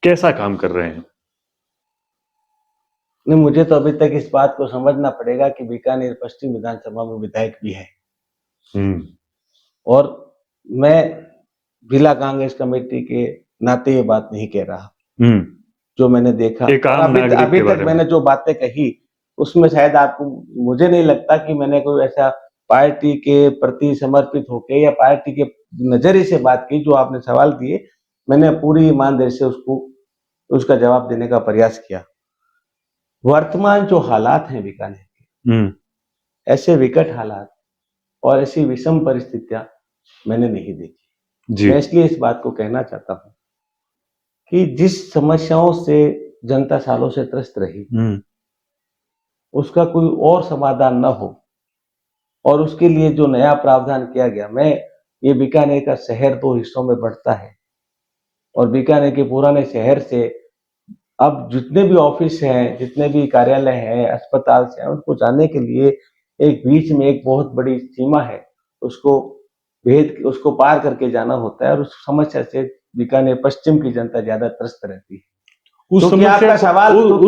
कैसा काम कर रहे हैं? नहीं, मुझे तो अभी तक इस बात को समझना पड़ेगा कि बीकानेर पश्चिम विधानसभा में विधायक भी है हम्म। और मैं जिला कांग्रेस कमेटी के नाते ये बात नहीं कह रहा। हम्म। जो मैंने देखा एक और आम नागरिक अभी के तक बारे में। मैंने जो बातें कही उसमें शायद आपको, मुझे नहीं लगता कि मैंने कोई ऐसा पार्टी के प्रति समर्पित होके या पार्टी के नजरिए से बात की। जो आपने सवाल दिए मैंने पूरी ईमानदारी से उसका जवाब देने का प्रयास किया। वर्तमान जो हालात हैं बीकानेर के, हम्म। ऐसे विकट हालात और ऐसी विषम परिस्थितियां मैंने नहीं देखी। जी। मैं इसलिए इस बात को कहना चाहता हूं कि जिस समस्याओं से जनता सालों से त्रस्त रही, उसका कोई और समाधान न हो और उसके लिए जो नया प्रावधान किया गया, ये बीकानेर का शहर 2 हिस्सों में बढ़ता है और बीकानेर के पुराने शहर से अब जितने भी ऑफिस हैं, जितने भी कार्यालय हैं, अस्पताल हैं, उनको जाने के लिए एक बीच में एक बहुत बड़ी सीमा है। उसको पार करके जाना होता है और उस समस्या से बीकानेर पश्चिम की जनता ज्यादा त्रस्त रहती है। क्योंकि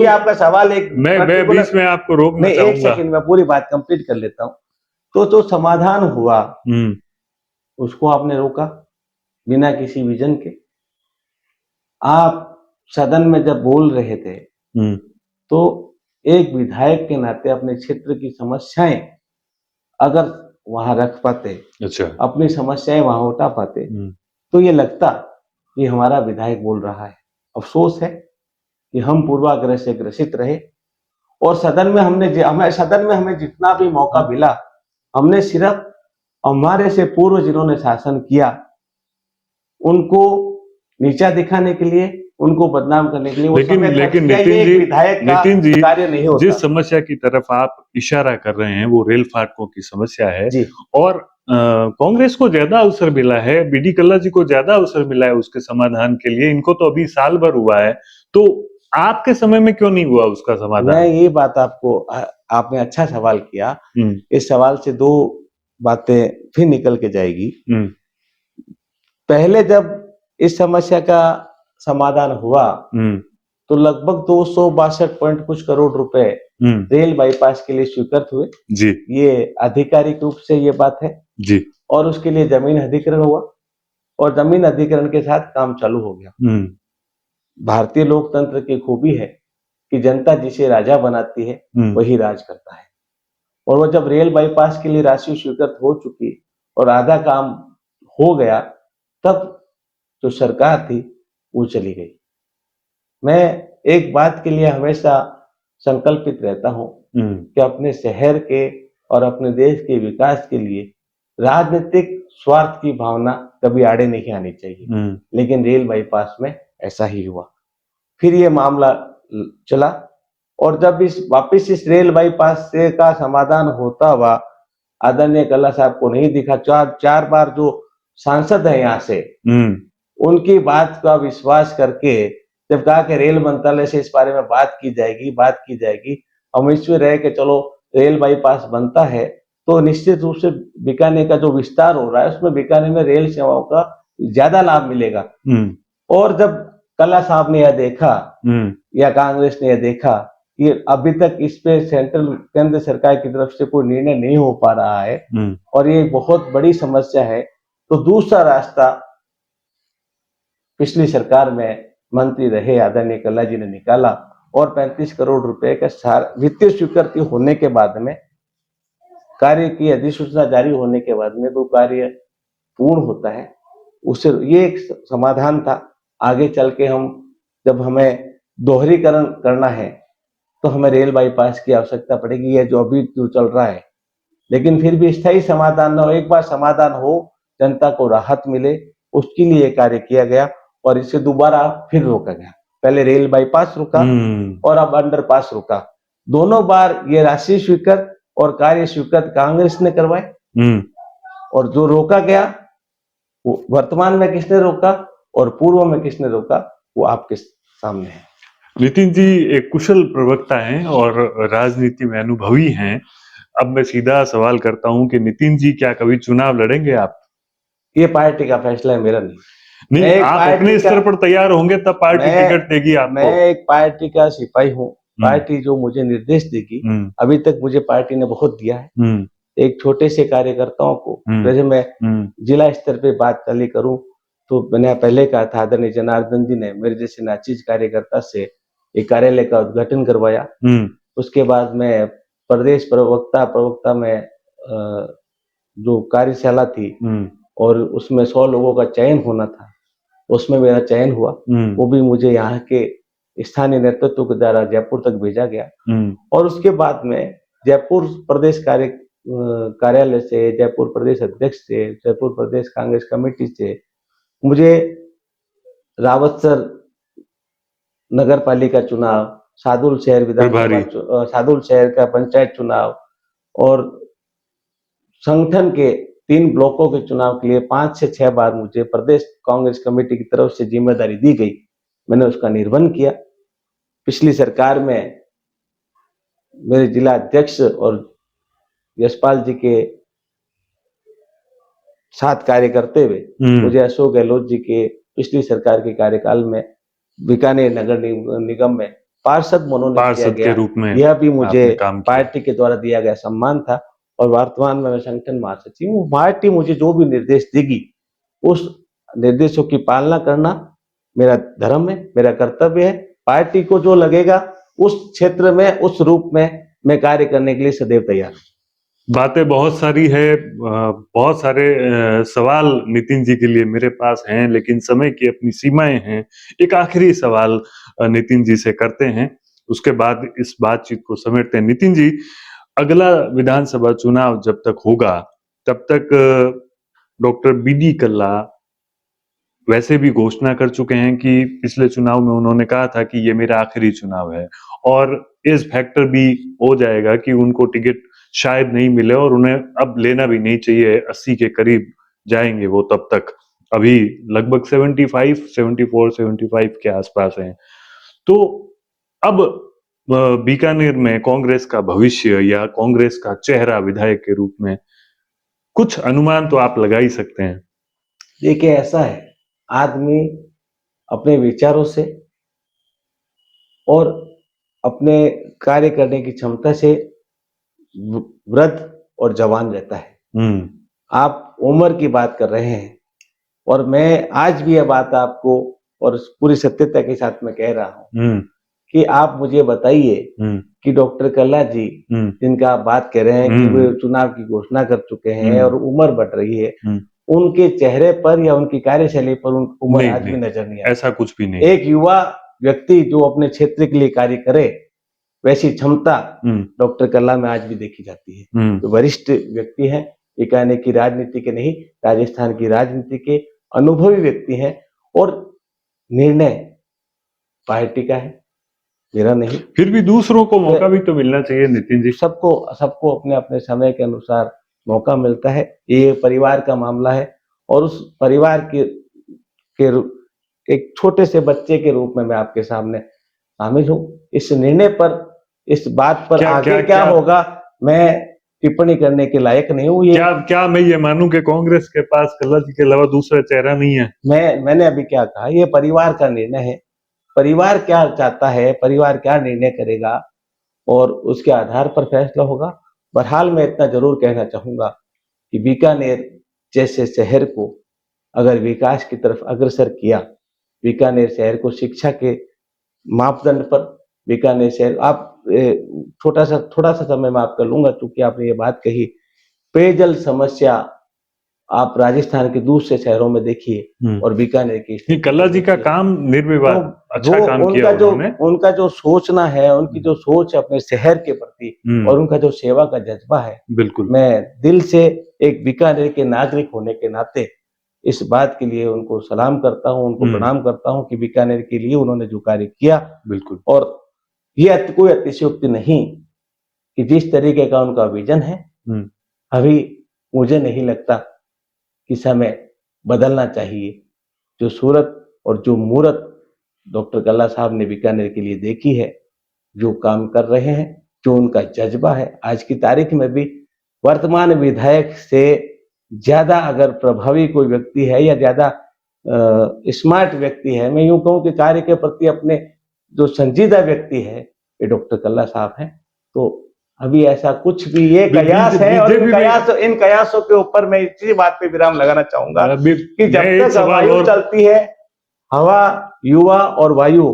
आपका सवाल एक मैं पर्टिकुलर, बीच में आपको रोकना नहीं, एक चाहूंगा। सेकंड में पूरी बात कंप्लीट कर लेता हूं। तो जो समाधान हुआ उसको आपने रोका बिना किसी विजन के। आप सदन में जब बोल रहे थे तो एक विधायक के नाते अपने क्षेत्र की समस्याएं अगर वहां रख पाते, अच्छा। अपनी समस्याएं वहां उठा पाते, तो ये लगता कि हमारा विधायक बोल रहा है। अफसोस है कि हम पूर्वाग्रह से ग्रसित रहे और सदन में हमें जितना भी मौका मिला, हमने सिर्फ हमारे से पूर्व जिन्होंने शासन किया उनको नीचा दिखाने के लिए, उनको बदनाम करने के लिए वो लेकिन समय खर्च लेकिन किया। ये एक विधायक का नितिन जी, कार्य नहीं होता। जिस समस्या की तरफ आप इशारा कर रहे हैं वो रेल फाटकों की समस्या है जी। और कांग्रेस को ज्यादा अवसर मिला है, बीडी कल्ला जी को ज्यादा अवसर मिला है उसके समाधान के लिए। इनको तो अभी साल भर हुआ है, तो आपके समय में क्यों नहीं हुआ उसका समाधान? मैं ये बात आपने अच्छा सवाल किया। इस सवाल से 2 बातें फिर निकल के जाएगी। पहले जब इस समस्या का समाधान हुआ तो लगभग 262 पॉइंट कुछ करोड़ रुपए रेल बाईपास के लिए स्वीकृत हुए। जी। ये आधिकारिक रूप से ये बात है जी। और उसके लिए जमीन अधिग्रहण हुआ और जमीन अधिग्रहण के साथ काम चालू हो गया। भारतीय लोकतंत्र की खूबी है कि जनता जिसे राजा बनाती है वही राज करता है। और वो जब रेल बाईपास के लिए राशि स्वीकृत हो चुकी और आधा काम हो गया, तब जो सरकार थी वो चली गई। मैं एक बात के लिए हमेशा संकल्पित रहता हूं कि अपने शहर के और अपने देश के विकास के लिए राजनीतिक स्वार्थ की भावना कभी आड़े नहीं आनी चाहिए। लेकिन रेल बाईपास में ऐसा ही हुआ। फिर ये मामला चला और जब वापिस इस रेल बाईपास से का समाधान होता हुआ आदरणीय कल्ला साहब को नहीं दिखा। 4 बार जो सांसद है यहाँ से, उनकी बात का विश्वास करके जब कहा कि रेल मंत्रालय से इस बारे में बात की जाएगी, हम इसमें रह के चलो रेल बाईपास बनता है तो निश्चित रूप से बीकानेर का जो विस्तार हो रहा है उसमें बीकानेर में रेल सेवाओं का ज्यादा लाभ मिलेगा। और जब कल्ला साहब ने यह देखा या कांग्रेस ने यह देखा कि अभी तक इस पे केंद्र सरकार की तरफ से कोई निर्णय नहीं हो पा रहा है और ये बहुत बड़ी समस्या है, तो दूसरा रास्ता पिछली सरकार में मंत्री रहे आदरणीय कल्ला जी ने निकाला और 35 करोड़ रुपए का वित्तीय स्वीकृति होने के बाद में, कार्य की अधिसूचना जारी होने के बाद में वो कार्य पूर्ण होता है। उससे ये एक समाधान था। आगे चल के जब हमें दोहरीकरण करना है तो हमें रेल बाईपास की आवश्यकता पड़ेगी, यह जो अभी जो चल रहा है। लेकिन फिर भी स्थायी समाधान न हो, एक बार समाधान हो, जनता को राहत मिले, उसके लिए कार्य किया गया और इसे दोबारा फिर रोका गया। पहले रेल बाईपास रुका और अब अंडरपास रुका। दोनों बार ये राशि स्वीकृत और कार्य स्वीकृत कांग्रेस ने करवाए और जो रोका गया वो वर्तमान में किसने रोका और पूर्व में किसने रोका वो आपके सामने है। नितिन जी एक कुशल प्रवक्ता हैं और राजनीति में अनुभवी हैं। अब मैं सीधा सवाल करता हूं कि नितिन जी क्या कभी चुनाव लड़ेंगे आप? ये पार्टी का फैसला है, मेरा नहीं। नहीं, मैं एक आप पार्टी अपने का स्तर पर तैयार होंगे तब पार्टी टिकट देगी मैं आपको। एक पार्टी का सिपाही हूँ। हम्म। पार्टी जो मुझे निर्देश देगी, हम्म। अभी तक मुझे पार्टी ने बहुत दिया है। हम्म। एक छोटे से कार्यकर्ताओं को, हम्म। जैसे मैं हम्म। जिला स्तर पे बात चली करूँ, तो मैंने पहले कहा था आदरणीय जनार्दन जी ने मेरे जैसे नाचीज कार्यकर्ता से एक कार्यालय का उद्घाटन करवाया। हम्म। उसके बाद मैं प्रदेश प्रवक्ता में जो कार्यशाला थी हम्म। और उसमें 100 लोगों का चयन होना था, उसमें मेरा चयन हुआ। हम्म। वो भी मुझे यहाँ के स्थानीय नेतृत्व के द्वारा जयपुर तक भेजा गया हम्म। और उसके बाद में जयपुर प्रदेश कार्यालय से, जयपुर प्रदेश अध्यक्ष से, जयपुर प्रदेश कांग्रेस कमेटी से मुझे रावतसर नगर पालिका चुनाव, सादुल शहर विधानसभा प्रभारी। सादुल शहर का पंचायत चुनाव और संगठन के 3 ब्लॉकों के चुनाव के लिए 5 से 6 बार मुझे प्रदेश कांग्रेस कमेटी की तरफ से जिम्मेदारी दी गई। मैंने उसका निर्वहन किया। पिछली सरकार में मेरे जिला अध्यक्ष और यशपाल जी के साथ कार्य करते हुए मुझे अशोक गहलोत जी के पिछली सरकार के कार्यकाल में बीकानेर नगर निगम में पार्षद मनोनीत किया पार्षद के गया। रूप में यह भी मुझे आपने काम किया। पार्टी के द्वारा दिया गया सम्मान था और वर्तमान में मैं संगठन महासचिव हूँ। पार्टी मुझे जो भी निर्देश देगी, उस निर्देशों की पालना करना मेरा धर्म है, मेरा कर्तव्य है। पार्टी को जो लगेगा उस क्षेत्र में, उस रूप में मैं कार्य करने के लिए सदैव तैयार हूँ। बातें बहुत सारी है, बहुत सारे सवाल नितिन जी के लिए मेरे पास हैं, लेकिन समय की अपनी सीमाएं हैं। एक आखिरी सवाल नितिन जी से करते हैं, उसके बाद इस बातचीत को समेटते हैं। नितिन जी, अगला विधानसभा चुनाव जब तक होगा तब तक डॉक्टर बी.डी. कल्ला वैसे भी घोषणा कर चुके हैं कि पिछले चुनाव में उन्होंने कहा था कि ये मेरा आखिरी चुनाव है, और इस फैक्टर भी हो जाएगा कि उनको टिकट शायद नहीं मिले और उन्हें अब लेना भी नहीं चाहिए। 80 के करीब जाएंगे वो तब तक, अभी लगभग 75, 74, 75 के आसपास हैं। तो अब बीकानेर में कांग्रेस का भविष्य या कांग्रेस का चेहरा विधायक के रूप में कुछ अनुमान तो आप लगा ही सकते हैं। देखिए, ऐसा है, आदमी अपने विचारों से और अपने कार्य करने की क्षमता से वृद्ध और जवान रहता है। हम्म। आप उम्र की बात कर रहे हैं और मैं आज भी यह बात आपको और पूरी सत्यता के साथ मैं कह रहा हूँ हम्म। कि आप मुझे बताइए हम्म। कि डॉक्टर कल्ला जी, हम्म। जिनका आप बात कर रहे हैं कि वे हम्म। चुनाव की घोषणा कर चुके हैं और उम्र बढ़ रही है, हम्म। उनके चेहरे पर या उनकी कार्यशैली पर उम्र नहीं आज भी नहीं, नजर नहीं आती। ऐसा कुछ भी नहीं। एक युवा व्यक्ति जो अपने क्षेत्र के लिए कार्य करे, वैसी क्षमता डॉक्टर कल्ला में आज भी देखी जाती है। तो वरिष्ठ व्यक्ति हैं, बीकानेर की राजनीति के नहीं, राजस्थान की राजनीति के अनुभवी व्यक्ति हैं और निर्णय पार्टी का है, मेरा नहीं। फिर भी दूसरों को मौका भी तो मिलना चाहिए नितिन जी। सबको सबको अपने अपने समय के अनुसार मौका मिलता है। ये परिवार का मामला है और उस परिवार के एक छोटे से बच्चे के रूप में मैं आपके सामने शामिल हूँ। इस निर्णय पर, इस बात पर क्या आगे क्या क्या क्या होगा, मैं टिप्पणी करने के लायक नहीं हूँ। ये क्या क्या मैं ये मानूं कि कांग्रेस के पास कल्ला जी के अलावा दूसरा चेहरा नहीं है? मैंने अभी क्या कहा, ये परिवार का निर्णय है। परिवार क्या चाहता है, परिवार क्या निर्णय करेगा और उसके आधार पर फैसला होगा। बहरहाल मैं इतना जरूर कहना चाहूंगा कि बीकानेर जैसे शहर को अगर विकास की तरफ अग्रसर किया, बीकानेर शहर को शिक्षा के मापदंड पर, बीकानेर शहर आप थोड़ा सा समय मैं आपका लूंगा क्योंकि आपने ये बात कही, पेयजल समस्या आप राजस्थान के दूसरे शहरों में देखिए और बीकानेर की नहीं, स्थिति कल्ला को जी का देखिए। काम तो निर्विवाद अच्छा जो काम किया उन्होंने। उनका जो सोचना है, उनकी जो सोच है अपने शहर के प्रति और उनका जो सेवा का जज्बा है, बिल्कुल। मैं दिल से एक बीकानेर के नागरिक होने के नाते इस बात के लिए उनको सलाम करता हूँ, उनको प्रणाम करता हूँ कि बीकानेर के लिए उन्होंने जो कार्य किया। बिल्कुल। और ये कोई अतिशयोक्ति नहीं कि जिस तरीके का उनका विजन है, अभी मुझे नहीं लगता कि समय बदलना चाहिए। जो सूरत और जो मूरत डॉक्टर कल्ला साहब ने बीकानेर के लिए देखी है, जो काम कर रहे हैं, जो उनका जज्बा है। आज की तारीख में भी वर्तमान विधायक से ज्यादा अगर प्रभावी कोई व्यक्ति है या ज्यादा स्मार्ट व्यक्ति है, मैं यूं कहूं कि कार्य के प्रति अपने जो संजीदा व्यक्ति है, ये डॉक्टर कल्ला साहब हैं। तो अभी ऐसा कुछ भी ये कयास है, और इन कयासों के ऊपर मैं इसी बात पे विराम लगाना चाहूंगा कि जब तक वायु चलती है, हवा, युवा और वायु,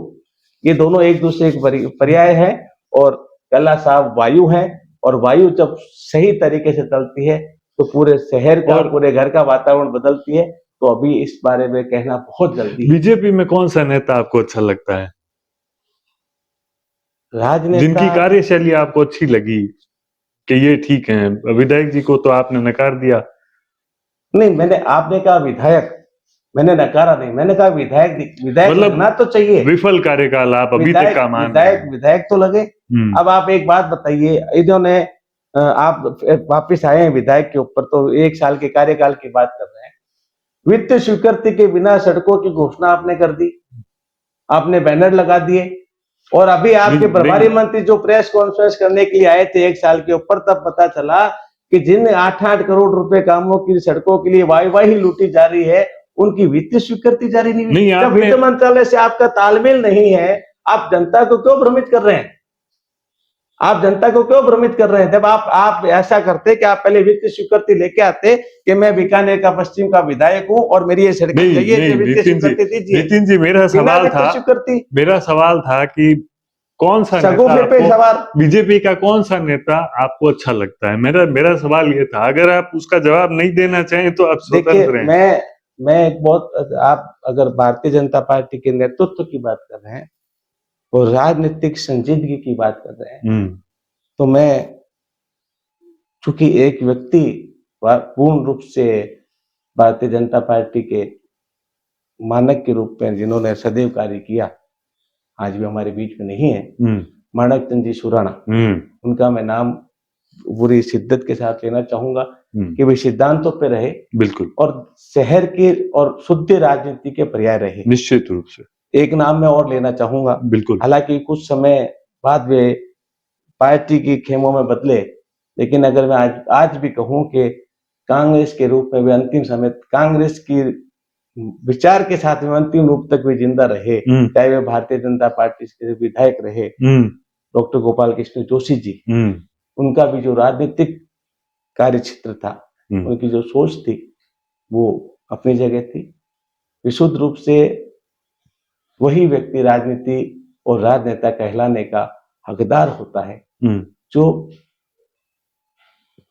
ये दोनों एक दूसरे के पर्याय है, और कल्ला साहब वायु है, और वायु जब सही तरीके से चलती है तो पूरे शहर का, पूरे घर का वातावरण बदलती है। तो अभी इस बारे में कहना बहुत जल्दी है। बीजेपी में कौन सा नेता आपको अच्छा लगता है, राजनेता जिनकी कार्यशैली आपको अच्छी लगी कि ये ठीक है? विधायक जी को तो आपने नकार दिया। नहीं, आपने कहा विधायक, मैंने नकारा नहीं, मैंने कहा विधायक मतलब लगना तो चाहिए। विफल कार्यकाल आप अभी तक का मान रहे हैं। विधायक तो लगे। अब आप एक बात बताइए, इन्होंने आप वापिस आए हैं विधायक के ऊपर, तो 1 साल के कार्यकाल की बात कर रहे हैं। वित्त स्वीकृति के बिना सड़कों की घोषणा आपने कर दी, आपने बैनर लगा दिए, और अभी आपके प्रभारी मंत्री जो प्रेस कॉन्फ्रेंस करने के लिए आए थे 1 साल के ऊपर, तब पता चला कि जिन 8-8 करोड़ रुपए कामों की, सड़कों के लिए वाही ही लूटी जा रही है, उनकी वित्तीय स्वीकृति जारी नहीं हुई। जब वित्त मंत्रालय से आपका तालमेल नहीं है, आप जनता को क्यों भ्रमित कर रहे हैं? आप जनता को क्यों भ्रमित कर रहे हैं? जब आप ऐसा करते कि आप पहले वित्तीय स्वीकृति लेके आते कि मैं बीकानेर का पश्चिम का विधायक हूं और मेरी ये सड़कें चाहिए, वित्तीय स्वीकृति दीजिए। नितिन जी, मेरा सवाल था कि कौन सा बीजेपी का कौन सा नेता आपको अच्छा लगता है? मेरा सवाल ये था। अगर आप उसका जवाब नहीं देना चाहें तो आप स्वतंत्र हैं। मैं एक बहुत, आप अगर भारतीय जनता पार्टी के नेतृत्व की बात कर रहे हैं और राजनीतिक संजीदगी की बात कर रहे हैं, तो मैं, चूंकि एक व्यक्ति पूर्ण रूप से भारतीय जनता पार्टी के मानक के रूप में जिन्होंने सदैव कार्य किया, आज भी हमारे बीच में नहीं है, माणक चंद जी सुराणा, उनका मैं नाम पूरी शिद्दत के साथ लेना चाहूंगा कि वे सिद्धांतों पे रहे, बिल्कुल, और शहर की और शुद्ध राजनीति के पर्याय रहे, निश्चित रूप से। एक नाम मैं और लेना चाहूंगा, बिल्कुल। हालांकि कुछ समय बाद वे पार्टी की खेमों में बदले, लेकिन अगर मैं आज भी कहूं कि कांग्रेस के रूप में वे अंतिम समय कांग्रेस की विचार के साथ में अंतिम रूप तक वे जिंदा रहे, चाहे वे भारतीय जनता पार्टी के विधायक रहे, डॉक्टर गोपाल कृष्ण जोशी जी, उनका भी जो राजनीतिक कार्य क्षेत्र था, उनकी जो सोच थी, वो अपनी जगह थी। विशुद्ध रूप से वही व्यक्ति राजनीति और राजनेता कहलाने का हकदार होता है जो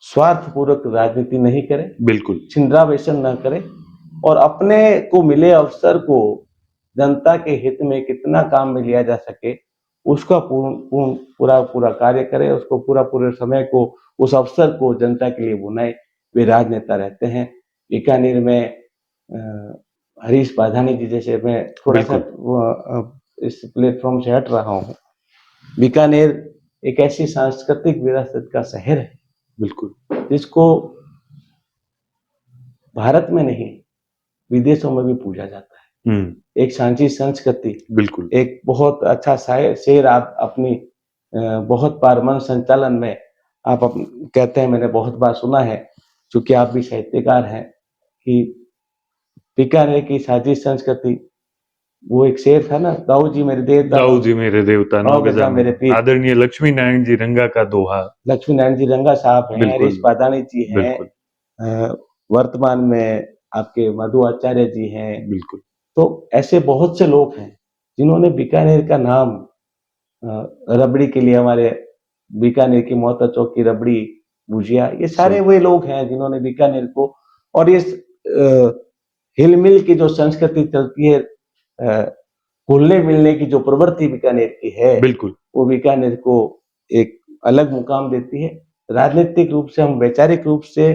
स्वार्थपूर्वक राजनीति नहीं करे, बिल्कुल छिंद्रावेशन न करे, और अपने को मिले अवसर को जनता के हित में कितना काम में लिया जा सके उसका पूरा कार्य करे, उसको पूरे समय को, उस अवसर को जनता के लिए बुनाए, वे राजनेता रहते हैं। बीकानेर में हरीश बाधानी जी जैसे, मैं थोड़ा सा इस प्लेटफॉर्म से हट रहा हूँ, बीकानेर एक ऐसी सांस्कृतिक विरासत का शहर है, बिल्कुल, जिसको भारत में नहीं विदेशों में भी पूजा जाता है। एक सांची संस्कृति, बिल्कुल, एक बहुत अच्छा शेर आप अपनी बहुत बार मन संचालन में आप कहते हैं, मैंने बहुत बार सुना है, चूंकि आप भी साहित्यकार हैं, कि बीकानेर की साझी संस्कृति, वो एक शेर था ना, दाऊ जी मेरे देवता नौ गजा मेरे पीर, आदरणीय लक्ष्मी नारायण जी रंगा का दोहा। लक्ष्मी नारायण जी रंगा साहब हैं, हरीश बाधानी जी हैं, वर्तमान में आपके मधु आचार्य जी हैं, बिल्कुल। तो ऐसे बहुत से लोग हैं जिन्होंने बीकानेर का नाम, रबड़ी के लिए हमारे बीकानेर की मोहता चौक की रबड़ी, भुजिया, ये सारे वे लोग हैं जिन्होंने बीकानेर को, और इस हिलमिल की जो संस्कृति चलती है, घुलने मिलने की जो प्रवृत्ति बीकानेर की है, बिल्कुल, वो बीकानेर को एक अलग मुकाम देती है। राजनीतिक रूप से हम वैचारिक रूप से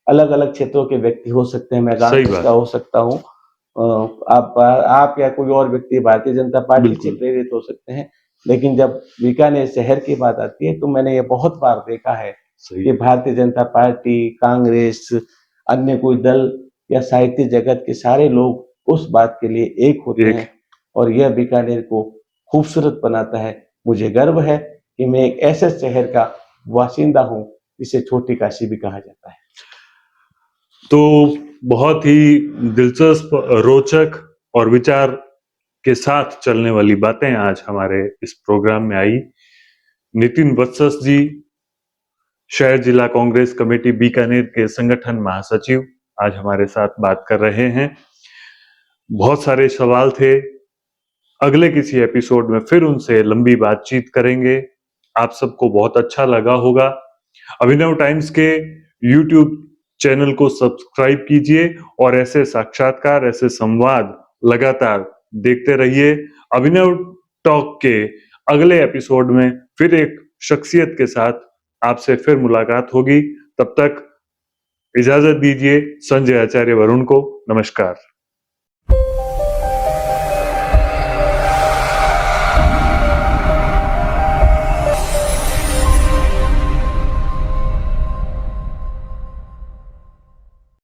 अलग अलग क्षेत्रों के व्यक्ति हो सकते हैं, मैं कांग्रेस का हो सकता हूँ, आप या कोई और व्यक्ति भारतीय जनता पार्टी से प्रेरित हो सकते हैं, लेकिन जब बीकानेर शहर की बात आती है तो मैंने ये बहुत बार देखा है कि भारतीय जनता पार्टी, कांग्रेस, अन्य कोई दल या साहित्य जगत के सारे लोग उस बात के लिए एक होते हैं और यह बीकानेर को खूबसूरत बनाता है। मुझे गर्व है कि मैं एक ऐसे शहर का बाशिंदा हूँ जिसे छोटी काशी भी कहा जाता है। तो बहुत ही दिलचस्प, रोचक और विचार के साथ चलने वाली बातें आज हमारे इस प्रोग्राम में आई। नितिन वत्स जी, शहर जिला कांग्रेस कमेटी बीकानेर के संगठन महासचिव, आज हमारे साथ बात कर रहे हैं। बहुत सारे सवाल थे, अगले किसी एपिसोड में फिर उनसे लंबी बातचीत करेंगे। आप सबको बहुत अच्छा लगा होगा। अभिनव टाइम्स के यूट्यूब चैनल को सब्सक्राइब कीजिए और ऐसे साक्षात्कार, ऐसे संवाद लगातार देखते रहिए। अभिनव टॉक के अगले एपिसोड में फिर एक शख्सियत के साथ आपसे फिर मुलाकात होगी। तब तक इजाजत दीजिए संजय आचार्य वरुण को। नमस्कार।